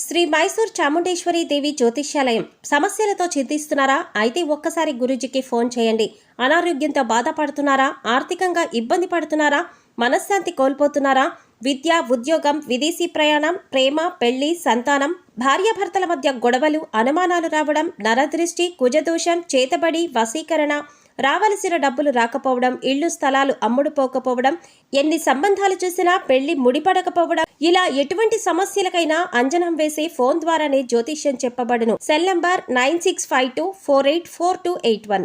శ్రీ మైసూర్ చాముండేశ్వరి దేవి జ్యోతిష్యాలయం. సమస్యలతో చింతిస్తున్నారా? అయితే ఒక్కసారి గురూజీకి ఫోన్ చేయండి. అనారోగ్యంతో బాధపడుతున్నారా? ఆర్థికంగా ఇబ్బంది పడుతున్నారా? మనశ్శాంతి కోల్పోతున్నారా? విద్య, ఉద్యోగం, విదేశీ ప్రయాణం, ప్రేమ, పెళ్లి, సంతానం, భార్యాభర్తల మధ్య గొడవలు, అనుమానాలు రావడం, నరదృష్టి, కుజదోషం, చేతబడి, వశీకరణ, రావలసిన డబ్బులు రాకపోవడం, ఇళ్లు స్థలాలు అమ్ముడుపోకపోవడం, ఎన్ని సంబంధాలు చూసినా పెళ్లి ముడిపడకపోవడం, ఇలా ఎటువంటి సమస్యలకైనా అంజనం వేసి ఫోన్ ద్వారానే జ్యోతిష్యం చెప్పబడును. Cell number 9652484281.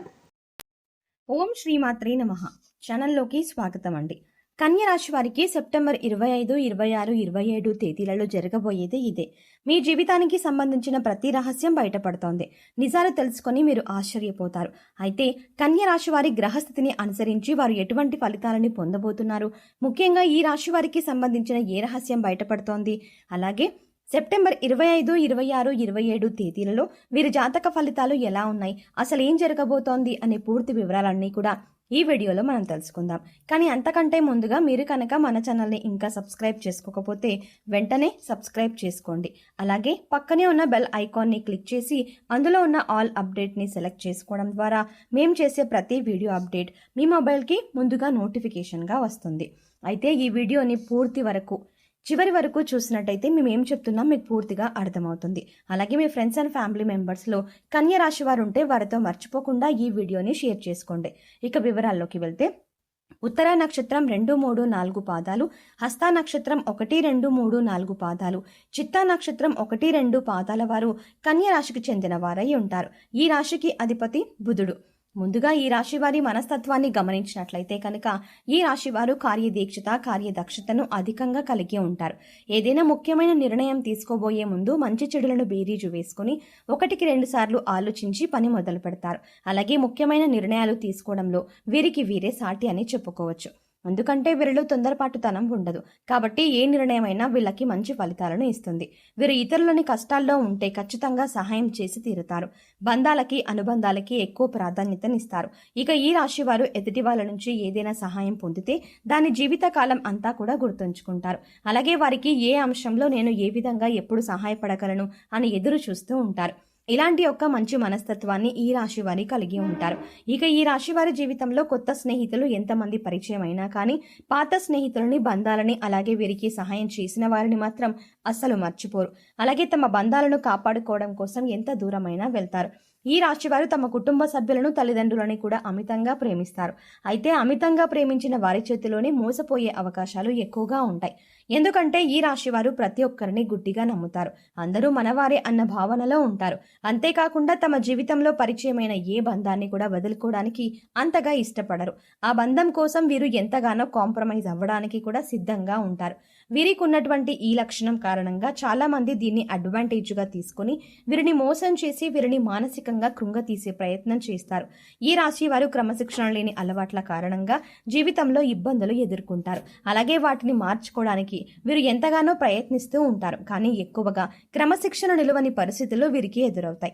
ఓం శ్రీమాత్రే నమః. ఛానల్లోకి స్వాగతం అండి. కన్య రాశి వారికి సెప్టెంబర్ 25, 26, 27 తేదీలలో జరగబోయేది ఇదే. మీ జీవితానికి సంబంధించిన ప్రతి రహస్యం బయటపడుతోంది. నిజాలు తెలుసుకొని మీరు ఆశ్చర్యపోతారు. అయితే కన్య రాశి వారి గ్రహస్థితిని అనుసరించి వారు ఎటువంటి ఫలితాలని పొందబోతున్నారు, ముఖ్యంగా ఈ రాశి వారికి సంబంధించిన ఏ రహస్యం బయటపడుతోంది, అలాగే సెప్టెంబర్ 25, 26, 27 తేదీలలో వీరి జాతక ఫలితాలు ఎలా ఉన్నాయి, అసలు ఏం జరగబోతోంది అనే పూర్తి వివరాలన్నీ కూడా ఈ వీడియోలో మనం తెలుసుకుందాం. కానీ అంతకంటే ముందుగా మీరు కనుక మన ఛానల్ని ఇంకా సబ్స్క్రైబ్ చేసుకోకపోతే వెంటనే సబ్స్క్రైబ్ చేసుకోండి. అలాగే పక్కనే ఉన్న బెల్ ఐకాన్ని క్లిక్ చేసి అందులో ఉన్న ఆల్ అప్డేట్ని సెలెక్ట్ చేసుకోవడం ద్వారా మేము చేసే ప్రతి వీడియో అప్డేట్ మీ మొబైల్కి ముందుగా నోటిఫికేషన్గా వస్తుంది. అయితే ఈ వీడియోని చివరి వరకు చూసినట్టయితే మేము ఏం చెప్తున్నాం మీకు పూర్తిగా అర్థమవుతుంది. అలాగే మీ ఫ్రెండ్స్ అండ్ ఫ్యామిలీ మెంబర్స్లో కన్య రాశి వారు ఉంటే వారితో మర్చిపోకుండా ఈ వీడియోని షేర్ చేసుకోండి. ఇక వివరాల్లోకి వెళ్తే, ఉత్తర నక్షత్రం 2, 3, 4 పాదాలు, హస్త నక్షత్రం 1, 2, 3, 4 పాదాలు, చిత్తా నక్షత్రం 1, 2 పాదాల వారు కన్య రాశికి చెందిన వారై ఉంటారు. ఈ రాశికి అధిపతి బుధుడు. ముందుగా ఈ రాశి వారి మనస్తత్వాన్ని గమనించినట్లయితే కనుక ఈ రాశి వారు కార్యదీక్షత, కార్యదక్షతను అధికంగా కలిగి ఉంటారు. ఏదైనా ముఖ్యమైన నిర్ణయం తీసుకోబోయే ముందు మంచి చెడులను బేరీజు వేసుకుని 1కి 2 సార్లు ఆలోచించి పని మొదలు పెడతారు. అలాగే ముఖ్యమైన నిర్ణయాలు తీసుకోవడంలో వీరికి వీరే సాటి అని చెప్పుకోవచ్చు. ఎందుకంటే వీరిలో తొందరపాటుతనం ఉండదు. కాబట్టి ఏ నిర్ణయమైనా వీళ్ళకి మంచి ఫలితాలను ఇస్తుంది. వీరు ఇతరులని కష్టాల్లో ఉంటే ఖచ్చితంగా సహాయం చేసి తీరుతారు. బంధాలకి, అనుబంధాలకి ఎక్కువ ప్రాధాన్యతనిస్తారు. ఇక ఈ రాశి వారు ఎదుటి వాళ్ళ నుంచి ఏదైనా సహాయం పొందితే దాని జీవితకాలం అంతా కూడా గుర్తుంచుకుంటారు. అలాగే వారికి ఏ అంశంలో నేను ఏ విధంగా ఎప్పుడు సహాయపడగలను అని ఎదురు చూస్తూ ఉంటారు. ఇలాంటి ఒక మంచి మనస్తత్వాన్ని ఈ రాశి వారి కలిగి ఉంటారు. ఇక ఈ రాశి వారి జీవితంలో కొత్త స్నేహితులు ఎంతమంది పరిచయం అయినా కానీ పాత స్నేహితులని, బంధాలని, అలాగే వీరికి సహాయం చేసిన వారిని మాత్రం అస్సలు మర్చిపోరు. అలాగే తమ బంధాలను కాపాడుకోవడం కోసం ఎంత దూరమైనా వెళ్తారు. ఈ రాశివారు తమ కుటుంబ సభ్యులను, తల్లిదండ్రులని కూడా అమితంగా ప్రేమిస్తారు. అయితే అమితంగా ప్రేమించిన వారి చేతిలోనే మోసపోయే అవకాశాలు ఎక్కువగా ఉంటాయి. ఎందుకంటే ఈ రాశివారు ప్రతి ఒక్కరిని గుడ్డిగా నమ్ముతారు. అందరూ మనవారే అన్న భావనలో ఉంటారు. అంతేకాకుండా తమ జీవితంలో పరిచయమైన ఏ బంధాన్ని కూడా వదులుకోవడానికి అంతగా ఇష్టపడరు. ఆ బంధం కోసం వీరు ఎంతగానో కాంప్రమైజ్ అవ్వడానికి కూడా సిద్ధంగా ఉంటారు. వీరికి ఉన్నటువంటి ఈ లక్షణం కారణంగా చాలా మంది దీన్ని అడ్వాంటేజ్గా తీసుకుని వీరిని మోసం చేసి వీరిని మానసికంగా కృంగతీసే ప్రయత్నం చేస్తారు. ఈ రాశి వారు క్రమశిక్షణ లేని అలవాట్ల కారణంగా జీవితంలో ఇబ్బందులు ఎదుర్కొంటారు. అలాగే వాటిని మార్చుకోవడానికి వీరు ఎంతగానో ప్రయత్నిస్తూ ఉంటారు. కానీ ఎక్కువగా క్రమశిక్షణ నిలువని పరిస్థితులు వీరికి ఎదురవుతాయి.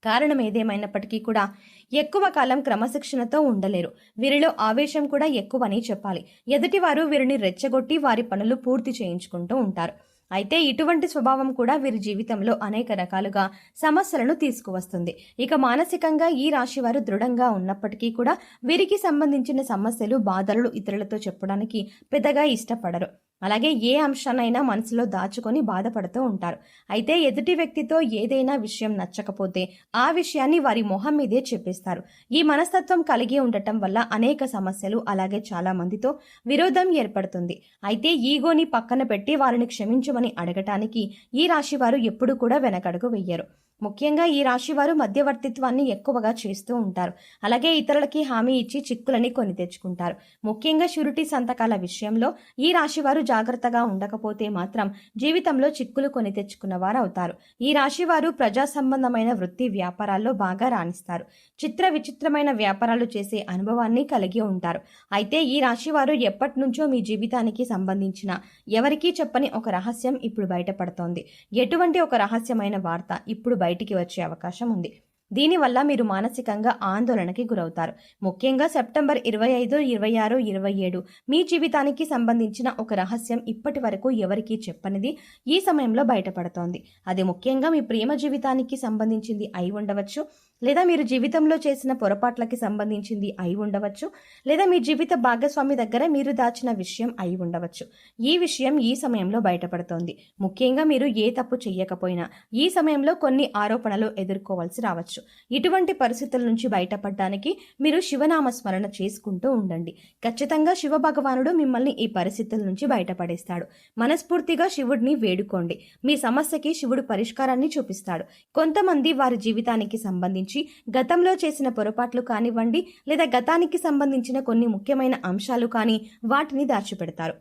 కారణం ఏదేమైనప్పటికీ కూడా ఎక్కువ కాలం క్రమశిక్షణతో ఉండలేరు. వీరిలో ఆవేశం కూడా ఎక్కువని చెప్పాలి. ఎదుటివారు వీరిని రెచ్చగొట్టి వారి పనులు పూర్తి చేయించుకుంటూ ఉంటారు. అయితే ఇటువంటి స్వభావం కూడా వీరి జీవితంలో అనేక రకాలుగా సమస్యలను తీసుకువస్తుంది. ఇక మానసికంగా ఈ రాశి వారు దృఢంగా ఉన్నప్పటికీ కూడా వీరికి సంబంధించిన సమస్యలు, బాధలు ఇతరులతో చెప్పడానికి పెద్దగా ఇష్టపడరు. అలాగే ఏ అంశాన్నైనా మనసులో దాచుకొని బాధపడుతూ ఉంటారు. అయితే ఎదుటి వ్యక్తితో ఏదైనా విషయం నచ్చకపోతే ఆ విషయాన్ని వారి మొహం మీదే చెప్పేస్తారు. ఈ మనస్తత్వం కలిగి ఉండటం వల్ల అనేక సమస్యలు, అలాగే చాలా మందితో విరోధం ఏర్పడుతుంది. అయితే ఈగోని పక్కన పెట్టి వారిని క్షమించమని అడగటానికి ఈ రాశి వారు ఎప్పుడు కూడా వెనకడుగు వెయ్యరు. ముఖ్యంగా ఈ రాశి వారు మధ్యవర్తిత్వాన్ని ఎక్కువగా చేస్తూ ఉంటారు. అలాగే ఇతరులకి హామీ ఇచ్చి చిక్కులని కొని తెచ్చుకుంటారు. ముఖ్యంగా షూరిటీ సంతకాల విషయంలో ఈ రాశి వారు జాగ్రత్తగా ఉండకపోతే మాత్రం జీవితంలో చిక్కులు కొని తెచ్చుకున్న వారు అవుతారు. ఈ రాశి వారు ప్రజా సంబంధమైన వృత్తి, వ్యాపారాల్లో బాగా రాణిస్తారు. చిత్ర విచిత్రమైన వ్యాపారాలు చేసే అనుభవాన్ని కలిగి ఉంటారు. అయితే ఈ రాశి వారు ఎప్పటి నుంచో మీ జీవితానికి సంబంధించిన ఎవరికీ చెప్పని ఒక రహస్యం ఇప్పుడు బయటపడుతోంది. ఎటువంటి ఒక రహస్యమైన వార్త ఇప్పుడు బయటికి వచ్చే అవకాశం ఉంది. దీనివల్ల మీరు మానసికంగా ఆందోళనకి గురవుతారు. ముఖ్యంగా సెప్టెంబర్ 25, 26, 27 మీ జీవితానికి సంబంధించిన ఒక రహస్యం ఇప్పటి వరకు ఎవరికీ చెప్పనిది ఈ సమయంలో బయటపడుతోంది. అది ముఖ్యంగా మీ ప్రేమ జీవితానికి సంబంధించింది అయి ఉండవచ్చు, లేదా మీరు జీవితంలో చేసిన పొరపాట్లకి సంబంధించింది అయి ఉండవచ్చు, లేదా మీ జీవిత భాగస్వామి దగ్గర మీరు దాచిన విషయం అయి ఉండవచ్చు. ఈ విషయం ఈ సమయంలో బయటపడుతోంది. ముఖ్యంగా మీరు ఏ తప్పు చెయ్యకపోయినా ఈ సమయంలో కొన్ని ఆరోపణలు ఎదుర్కోవాల్సి రావచ్చు. ఇటువంటి పరిస్థితుల నుంచి బయటపడడానికి మీరు శివనామస్మరణ చేసుకుంటూ ఉండండి. ఖచ్చితంగా శివ భగవానుడు మిమ్మల్ని ఈ పరిస్థితుల నుంచి బయటపడేస్తాడు. మనస్ఫూర్తిగా శివుడిని వేడుకోండి. మీ సమస్యకి శివుడు పరిష్కారాన్ని చూపిస్తాడు. కొంతమంది వారి జీవితానికి సంబంధించి గతంలో చేసిన పొరపాట్లు కానివ్వండి, లేదా గతానికి సంబంధించిన కొన్ని ముఖ్యమైన అంశాలు కానీ వాటిని దాచిపెడతారు.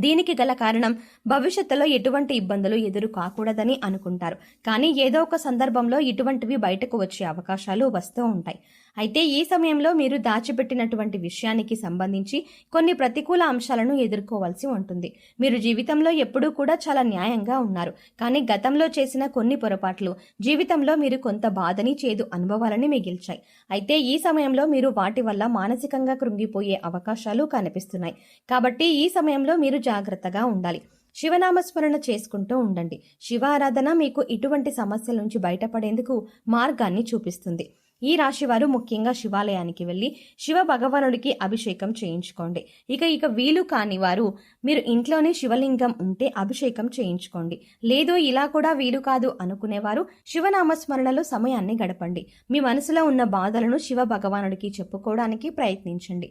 దీనికి గల కారణం భవిష్యత్తులో ఎటువంటి ఇబ్బందులు ఎదురు కాకూడదని అనుకుంటారు. కానీ ఏదో ఒక సందర్భంలో ఇటువంటివి బయటకు వచ్చే అవకాశాలు వస్తూ ఉంటాయి. అయితే ఈ సమయంలో మీరు దాచిపెట్టినటువంటి విషయానికి సంబంధించి కొన్ని ప్రతికూల అంశాలను ఎదుర్కోవాల్సి ఉంటుంది. మీరు జీవితంలో ఎప్పుడూ కూడా చాలా న్యాయంగా ఉన్నారు. కానీ గతంలో చేసిన కొన్ని పొరపాట్లు జీవితంలో మీరు కొంత బాధని, చేదు అనుభవాలని మిగిల్చాయి. అయితే ఈ సమయంలో మీరు వాటి వల్ల మానసికంగా కృంగిపోయే అవకాశాలు కనిపిస్తున్నాయి. కాబట్టి ఈ సమయంలో మీరు జాగ్రత్తగా ఉండాలి. శివనామస్మరణ చేసుకుంటూ ఉండండి. శివ ఆరాధన మీకు ఇటువంటి సమస్యల నుంచి బయటపడేందుకు మార్గాన్ని చూపిస్తుంది. ఈ రాశి వారు ముఖ్యంగా శివాలయానికి వెళ్ళి శివ భగవానుడికి అభిషేకం చేయించుకోండి. ఇక వీలు కాని వారు మీరు ఇంట్లోనే శివలింగం ఉంటే అభిషేకం చేయించుకోండి. లేదు ఇలా కూడా వీలు కాదు అనుకునేవారు శివనామస్మరణలో సమయాన్ని గడపండి. మీ మనసులో ఉన్న బాధలను శివ భగవానుడికి చెప్పుకోవడానికి ప్రయత్నించండి.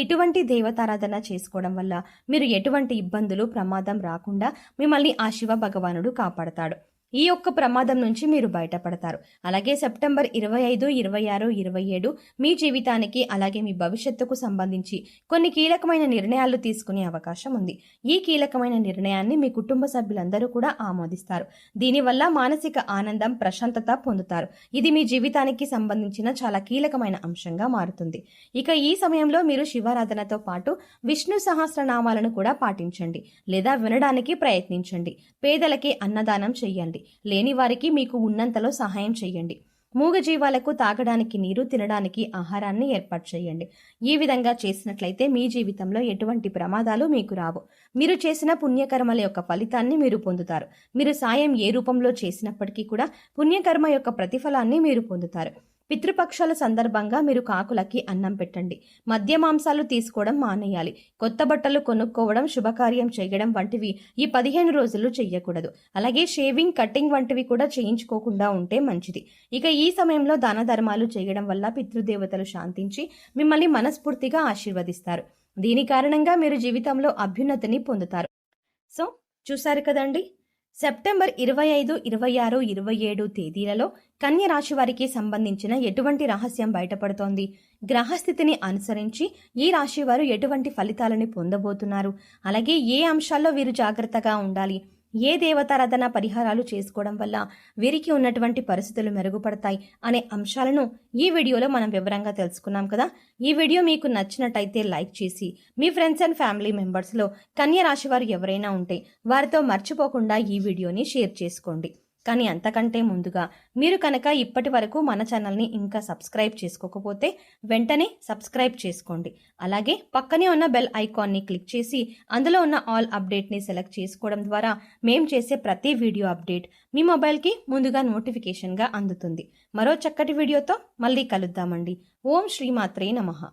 ఇటువంటి దేవతారాధన చేసుకోవడం వల్ల మీరు ఎటువంటి ఇబ్బందులు, ప్రమాదం రాకుండా మిమ్మల్ని ఆ శివ భగవానుడు కాపాడతాడు. ఈ యొక్క ప్రమాదం నుంచి మీరు బయటపడతారు. అలాగే సెప్టెంబర్ 25, 26, 27 మీ జీవితానికి అలాగే మీ భవిష్యత్తుకు సంబంధించి కొన్ని కీలకమైన నిర్ణయాలు తీసుకునే అవకాశం ఉంది. ఈ కీలకమైన నిర్ణయాన్ని మీ కుటుంబ సభ్యులందరూ కూడా ఆమోదిస్తారు. దీనివల్ల మానసిక ఆనందం, ప్రశాంతత పొందుతారు. ఇది మీ జీవితానికి సంబంధించిన చాలా కీలకమైన అంశంగా మారుతుంది. ఈ సమయంలో మీరు శివారాధనతో పాటు విష్ణు సహస్రనామాలను కూడా పాటించండి లేదా వినడానికి ప్రయత్నించండి. పేదలకి అన్నదానం చెయ్యండి. లేని వారికి మీకు ఉన్నంతలో సహాయం చేయండి. మూగజీవాలకు తాగడానికి నీరు, తినడానికి ఆహారాన్ని ఏర్పాటు చేయండి. ఈ విధంగా చేసినట్లయితే మీ జీవితంలో ఎటువంటి ప్రమాదాలు మీకు రావు. మీరు చేసిన పుణ్యకర్మల యొక్క ఫలితాన్ని మీరు పొందుతారు. మీరు సాయం ఏ రూపంలో చేసినప్పటికీ కూడా పుణ్యకర్మ యొక్క ప్రతిఫలాన్ని మీరు పొందుతారు. పితృపక్షాల సందర్భంగా మీరు కాకులకి అన్నం పెట్టండి. మద్య మాంసాలు తీసుకోవడం మానేయాలి. కొత్త బట్టలు కొనుక్కోవడం, శుభకార్యం చేయడం వంటివి ఈ 15 రోజులు చెయ్యకూడదు. అలాగే షేవింగ్, కటింగ్ వంటివి కూడా చేయించుకోకుండా ఉంటే మంచిది. ఈ సమయంలో దాన ధర్మాలు చేయడం వల్ల పితృదేవతలు శాంతించి మిమ్మల్ని మనస్ఫూర్తిగా ఆశీర్వదిస్తారు. దీని కారణంగా మీరు జీవితంలో అభ్యున్నతిని పొందుతారు. సో చూసారు కదండి, సెప్టెంబర్ 25, 26, 27 తేదీలలో కన్య రాశి వారికి సంబంధించిన ఎటువంటి రహస్యం బయటపడుతోంది, గ్రహస్థితిని అనుసరించి ఈ రాశి వారు ఎటువంటి ఫలితాలను పొందబోతున్నారు, అలాగే ఏ అంశాల్లో వీరు జాగ్రత్తగా ఉండాలి, ఏ దేవతారాధన పరిహారాలు చేసుకోవడం వల్ల వీరికి ఉన్నటువంటి పరిస్థితులు మెరుగుపడతాయి అనే అంశాలను ఈ వీడియోలో మనం వివరంగా తెలుసుకున్నాం కదా. ఈ వీడియో మీకు నచ్చినట్టయితే లైక్ చేసి మీ ఫ్రెండ్స్ అండ్ ఫ్యామిలీ మెంబర్స్లో కన్య రాశి వారు ఎవరైనా ఉంటే వారితో మర్చిపోకుండా ఈ వీడియోని షేర్ చేసుకోండి. కానీ అంతకంటే ముందుగా మీరు కనుక ఇప్పటి వరకు మన ఛానల్ని ఇంకా సబ్స్క్రైబ్ చేసుకోకపోతే వెంటనే సబ్స్క్రైబ్ చేసుకోండి. అలాగే పక్కనే ఉన్న బెల్ ఐకాన్ని క్లిక్ చేసి అందులో ఉన్న ఆల్ అప్డేట్ని సెలెక్ట్ చేసుకోవడం ద్వారా మేం చేసే ప్రతి వీడియో అప్డేట్ మీ మొబైల్కి ముందుగా నోటిఫికేషన్గా అందుతుంది. మరో చక్కటి వీడియోతో మళ్ళీ కలుద్దామండి. ఓం శ్రీమాత్రే నమః.